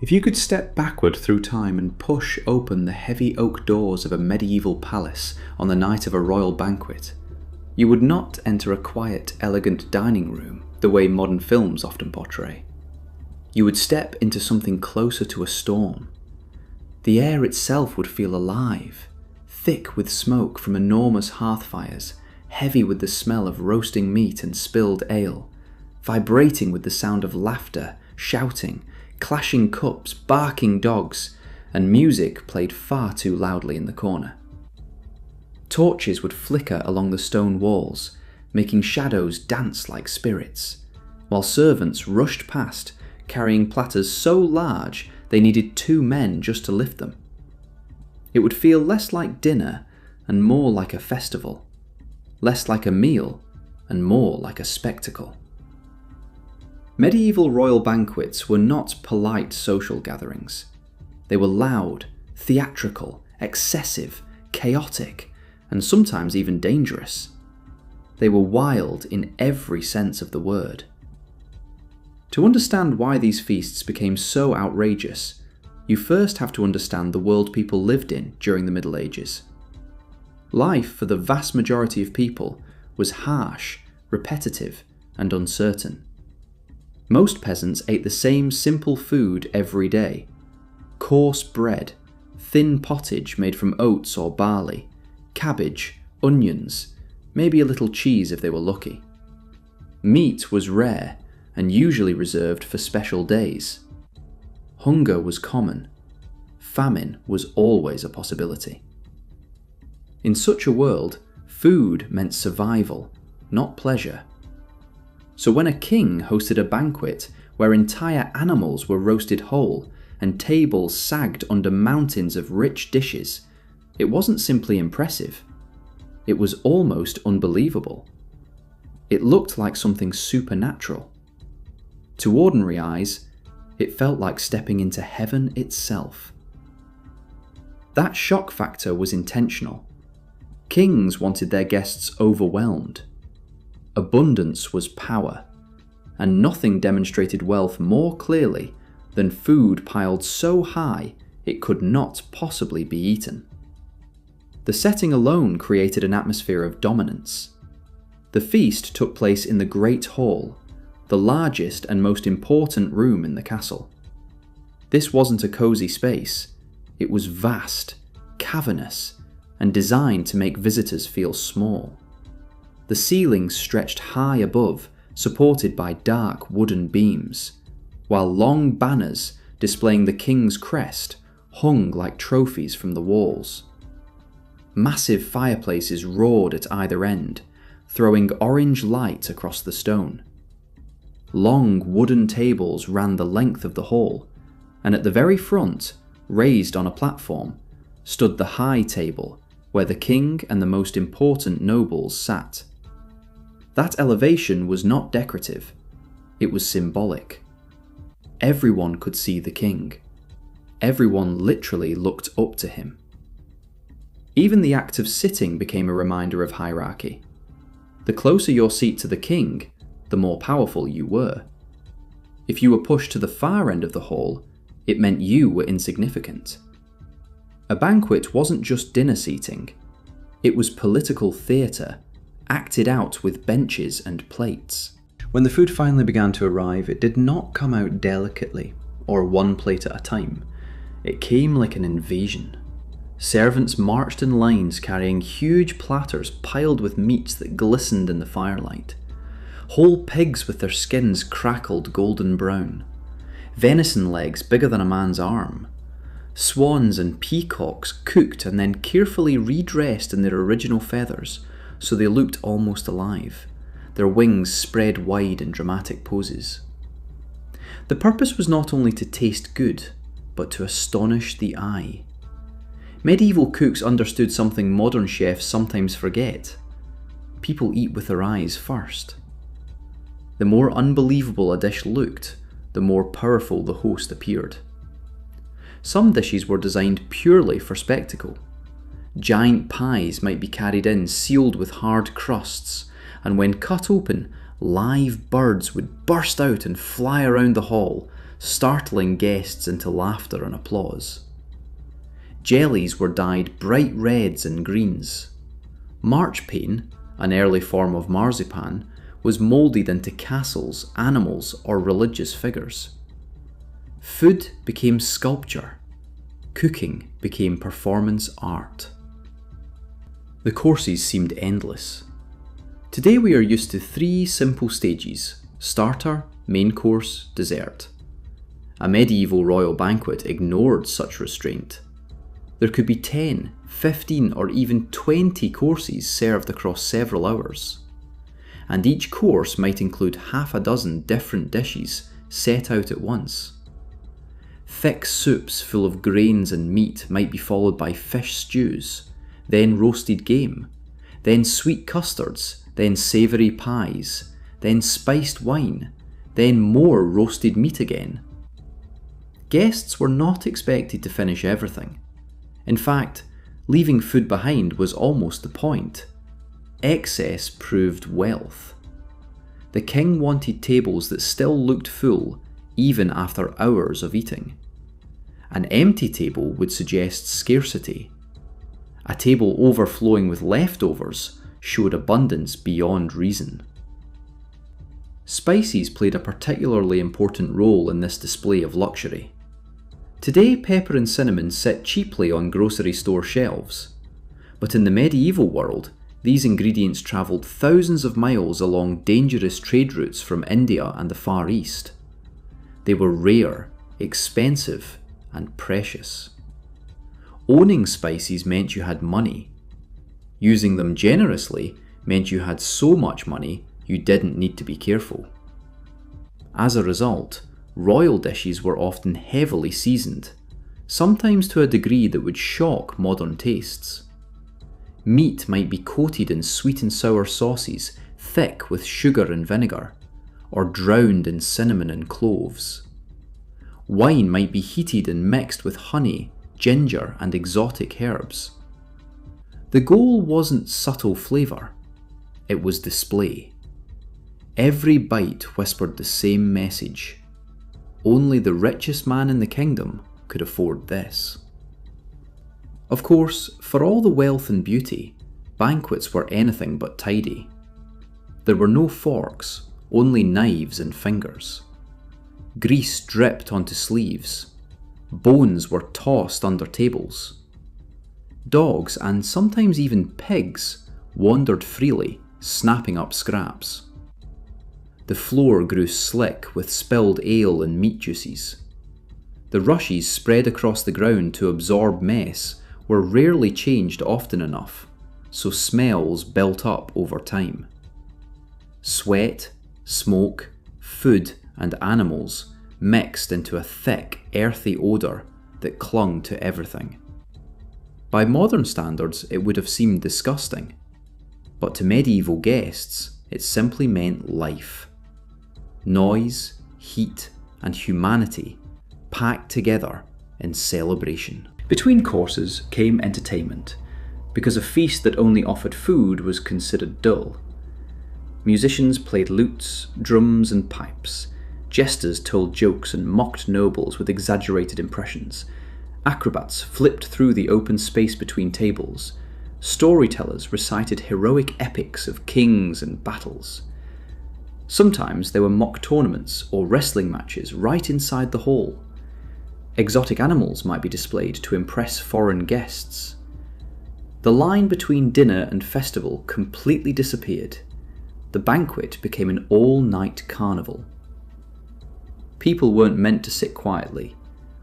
If you could step backward through time and push open the heavy oak doors of a medieval palace on the night of a royal banquet, you would not enter a quiet, elegant dining room the way modern films often portray. You would step into something closer to a storm. The air itself would feel alive, thick with smoke from enormous hearth fires, heavy with the smell of roasting meat and spilled ale, vibrating with the sound of laughter, shouting, clashing cups, barking dogs, and music played far too loudly in the corner. Torches would flicker along the stone walls, making shadows dance like spirits, while servants rushed past, carrying platters so large they needed 2 men just to lift them. It would feel less like dinner and more like a festival, less like a meal and more like a spectacle. Medieval royal banquets were not polite social gatherings. They were loud, theatrical, excessive, chaotic, and sometimes even dangerous. They were wild in every sense of the word. To understand why these feasts became so outrageous, you first have to understand the world people lived in during the Middle Ages. Life for the vast majority of people was harsh, repetitive, and uncertain. Most peasants ate the same simple food every day: coarse bread, thin pottage made from oats or barley, cabbage, onions, maybe a little cheese if they were lucky. Meat was rare and usually reserved for special days. Hunger was common. Famine was always a possibility. In such a world, food meant survival, not pleasure. So when a king hosted a banquet where entire animals were roasted whole and tables sagged under mountains of rich dishes, it wasn't simply impressive. It was almost unbelievable. It looked like something supernatural. To ordinary eyes, it felt like stepping into heaven itself. That shock factor was intentional. Kings wanted their guests overwhelmed. Abundance was power, and nothing demonstrated wealth more clearly than food piled so high it could not possibly be eaten. The setting alone created an atmosphere of dominance. The feast took place in the Great Hall, the largest and most important room in the castle. This wasn't a cozy space. It was vast, cavernous, and designed to make visitors feel small. The ceilings stretched high above, supported by dark wooden beams, while long banners displaying the king's crest hung like trophies from the walls. Massive fireplaces roared at either end, throwing orange light across the stone. Long wooden tables ran the length of the hall, and at the very front, raised on a platform, stood the high table where the king and the most important nobles sat. That elevation was not decorative, it was symbolic. Everyone could see the king. Everyone literally looked up to him. Even the act of sitting became a reminder of hierarchy. The closer your seat to the king, the more powerful you were. If you were pushed to the far end of the hall, it meant you were insignificant. A banquet wasn't just dinner seating, it was political theatre, acted out with benches and plates. When the food finally began to arrive, it did not come out delicately, or one plate at a time. It came like an invasion. Servants marched in lines carrying huge platters piled with meats that glistened in the firelight. Whole pigs with their skins crackled golden brown. Venison legs bigger than a man's arm. Swans and peacocks cooked and then carefully redressed in their original feathers so they looked almost alive, their wings spread wide in dramatic poses. The purpose was not only to taste good, but to astonish the eye. Medieval cooks understood something modern chefs sometimes forget. People eat with their eyes first. The more unbelievable a dish looked, the more powerful the host appeared. Some dishes were designed purely for spectacle. Giant pies might be carried in sealed with hard crusts, and when cut open, live birds would burst out and fly around the hall, startling guests into laughter and applause. Jellies were dyed bright reds and greens. Marchpane, an early form of marzipan, was moulded into castles, animals, or religious figures. Food became sculpture. Cooking became performance art. The courses seemed endless. Today we are used to 3 simple stages: starter, main course, dessert. A medieval royal banquet ignored such restraint. There could be 10, 15, or even 20 courses served across several hours. And each course might include half a dozen different dishes set out at once. Thick soups full of grains and meat might be followed by fish stews, then roasted game, then sweet custards, then savoury pies, then spiced wine, then more roasted meat again. Guests were not expected to finish everything. In fact, leaving food behind was almost the point. Excess proved wealth. The king wanted tables that still looked full even after hours of eating. An empty table would suggest scarcity. A table overflowing with leftovers showed abundance beyond reason. Spices played a particularly important role in this display of luxury. Today, pepper and cinnamon sit cheaply on grocery store shelves, but in the medieval world, these ingredients travelled thousands of miles along dangerous trade routes from India and the Far East. They were rare, expensive, and precious. Owning spices meant you had money. Using them generously meant you had so much money you didn't need to be careful. As a result, royal dishes were often heavily seasoned, sometimes to a degree that would shock modern tastes. Meat might be coated in sweet and sour sauces thick with sugar and vinegar, or drowned in cinnamon and cloves. Wine might be heated and mixed with honey, ginger, and exotic herbs. The goal wasn't subtle flavour, it was display. Every bite whispered the same message. Only the richest man in the kingdom could afford this. Of course, for all the wealth and beauty, banquets were anything but tidy. There were no forks, only knives and fingers. Grease dripped onto sleeves. Bones were tossed under tables. Dogs, and sometimes even pigs, wandered freely, snapping up scraps. The floor grew slick with spilled ale and meat juices. The rushes spread across the ground to absorb mess were rarely changed often enough, so smells built up over time. Sweat, smoke, food, and animals mixed into a thick, earthy odour that clung to everything. By modern standards, it would have seemed disgusting, but to medieval guests, it simply meant life. Noise, heat, and humanity packed together in celebration. Between courses came entertainment, because a feast that only offered food was considered dull. Musicians played lutes, drums, and pipes. Jesters told jokes and mocked nobles with exaggerated impressions. Acrobats flipped through the open space between tables. Storytellers recited heroic epics of kings and battles. Sometimes there were mock tournaments or wrestling matches right inside the hall. Exotic animals might be displayed to impress foreign guests. The line between dinner and festival completely disappeared. The banquet became an all-night carnival. People weren't meant to sit quietly.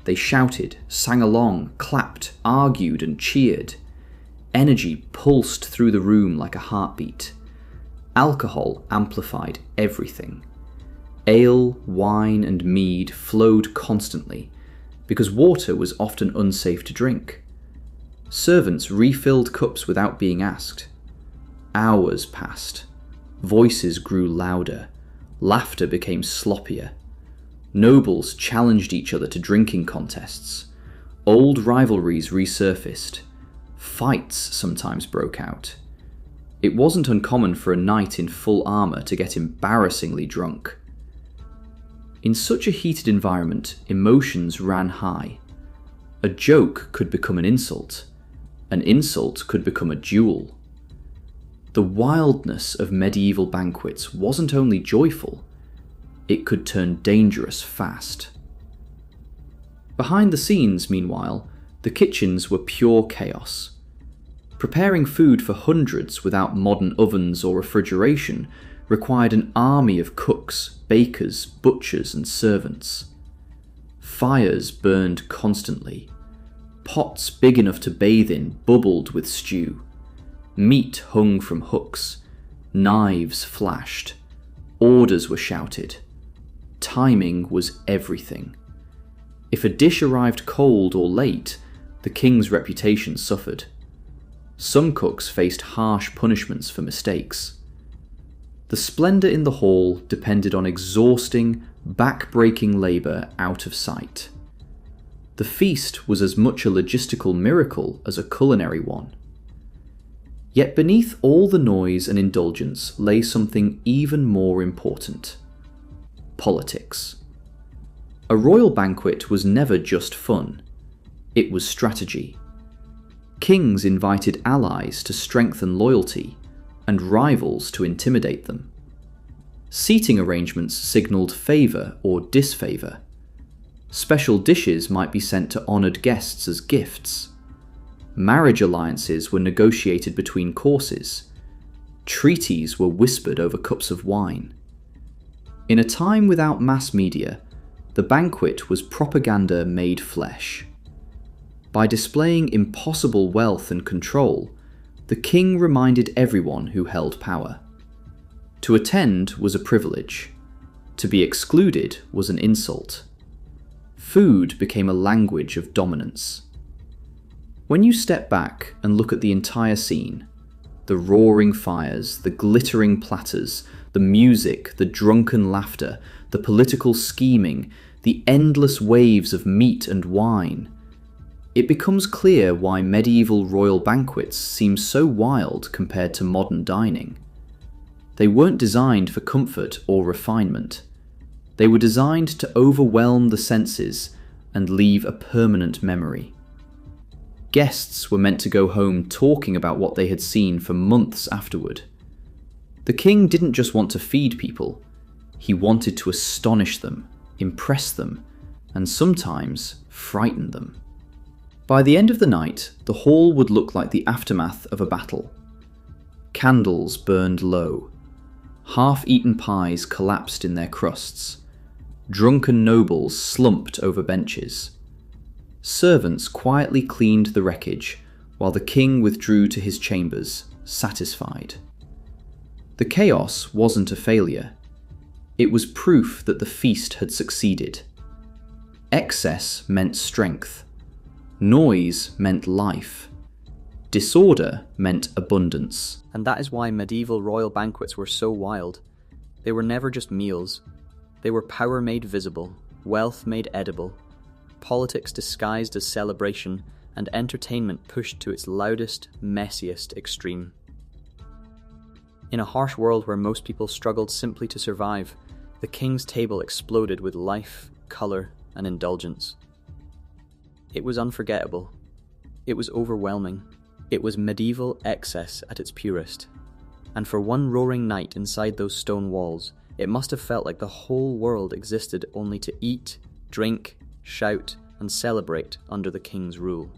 They shouted, sang along, clapped, argued, and cheered. Energy pulsed through the room like a heartbeat. Alcohol amplified everything. Ale, wine, and mead flowed constantly, because water was often unsafe to drink. Servants refilled cups without being asked. Hours passed. Voices grew louder. Laughter became sloppier. Nobles challenged each other to drinking contests. Old rivalries resurfaced. Fights sometimes broke out. It wasn't uncommon for a knight in full armour to get embarrassingly drunk. In such a heated environment, emotions ran high. A joke could become an insult could become a duel. The wildness of medieval banquets wasn't only joyful, it could turn dangerous fast. Behind the scenes, meanwhile, the kitchens were pure chaos. Preparing food for hundreds without modern ovens or refrigeration required an army of cooks, bakers, butchers, and servants. Fires burned constantly. Pots big enough to bathe in bubbled with stew. Meat hung from hooks. Knives flashed. Orders were shouted. Timing was everything. If a dish arrived cold or late, the king's reputation suffered. Some cooks faced harsh punishments for mistakes. The splendour in the hall depended on exhausting, back-breaking labour out of sight. The feast was as much a logistical miracle as a culinary one. Yet beneath all the noise and indulgence lay something even more important: politics. A royal banquet was never just fun, it was strategy. Kings invited allies to strengthen loyalty, and rivals to intimidate them. Seating arrangements signalled favour or disfavour. Special dishes might be sent to honoured guests as gifts. Marriage alliances were negotiated between courses. Treaties were whispered over cups of wine. In a time without mass media, the banquet was propaganda made flesh. By displaying impossible wealth and control, the king reminded everyone who held power. To attend was a privilege. To be excluded was an insult. Food became a language of dominance. When you step back and look at the entire scene, the roaring fires, the glittering platters, the music, the drunken laughter, the political scheming, the endless waves of meat and wine, it becomes clear why medieval royal banquets seem so wild compared to modern dining. They weren't designed for comfort or refinement. They were designed to overwhelm the senses and leave a permanent memory. Guests were meant to go home talking about what they had seen for months afterward. The king didn't just want to feed people, he wanted to astonish them, impress them, and sometimes frighten them. By the end of the night, the hall would look like the aftermath of a battle. Candles burned low. Half-eaten pies collapsed in their crusts. Drunken nobles slumped over benches. Servants quietly cleaned the wreckage, while the king withdrew to his chambers, satisfied. The chaos wasn't a failure. It was proof that the feast had succeeded. Excess meant strength. Noise meant life. Disorder meant abundance. And that is why medieval royal banquets were so wild. They were never just meals. They were power made visible, wealth made edible, politics disguised as celebration, and entertainment pushed to its loudest, messiest extreme. In a harsh world where most people struggled simply to survive, the king's table exploded with life, colour, and indulgence. It was unforgettable. It was overwhelming. It was medieval excess at its purest. And for one roaring night inside those stone walls, it must have felt like the whole world existed only to eat, drink, shout, and celebrate under the king's rule.